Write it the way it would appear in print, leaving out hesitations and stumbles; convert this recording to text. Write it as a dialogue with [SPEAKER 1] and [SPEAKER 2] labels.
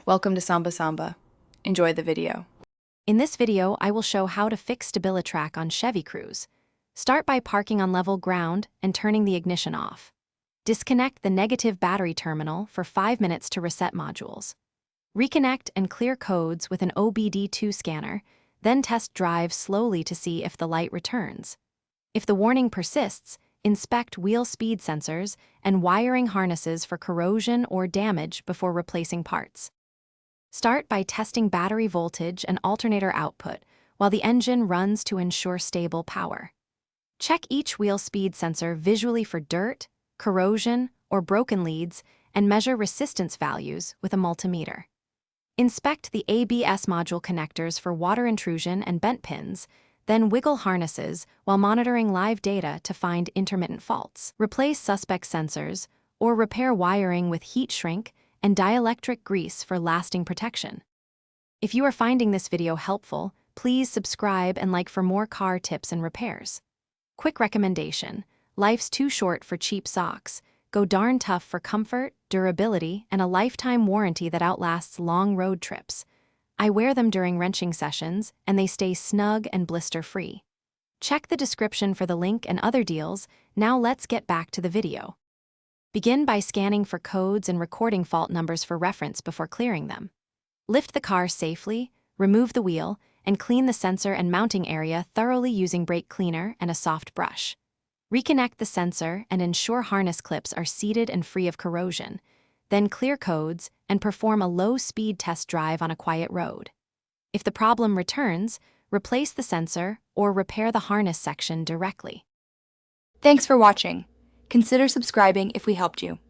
[SPEAKER 1] Welcome to Samba Samba. Enjoy the video.
[SPEAKER 2] In this video, I will show how to fix Stabilitrak on Chevy Cruze. Start by parking on level ground and turning the ignition off. Disconnect the negative battery terminal for 5 minutes to reset modules. Reconnect and clear codes with an OBD2 scanner, then test drive slowly to see if the light returns. If the warning persists, inspect wheel speed sensors and wiring harnesses for corrosion or damage before replacing parts. Start by testing battery voltage and alternator output while the engine runs to ensure stable power. Check each wheel speed sensor visually for dirt, corrosion, or broken leads and measure resistance values with a multimeter. Inspect the ABS module connectors for water intrusion and bent pins, then wiggle harnesses while monitoring live data to find intermittent faults. Replace suspect sensors or repair wiring with heat shrink and dielectric grease for lasting protection. If you are finding this video helpful, please subscribe and like for more car tips and repairs. Quick recommendation: life's too short for cheap socks. Go darn tough for comfort, durability, and a lifetime warranty that outlasts long road trips. I wear them during wrenching sessions, and they stay snug and blister-free. Check the description for the link and other deals. Now let's get back to the video. Begin by scanning for codes and recording fault numbers for reference before clearing them. Lift the car safely, remove the wheel, and clean the sensor and mounting area thoroughly using brake cleaner and a soft brush. Reconnect the sensor and ensure harness clips are seated and free of corrosion. Then clear codes and perform a low-speed test drive on a quiet road. If the problem returns, replace the sensor or repair the harness section directly.
[SPEAKER 1] Thanks for watching. Consider subscribing if we helped you.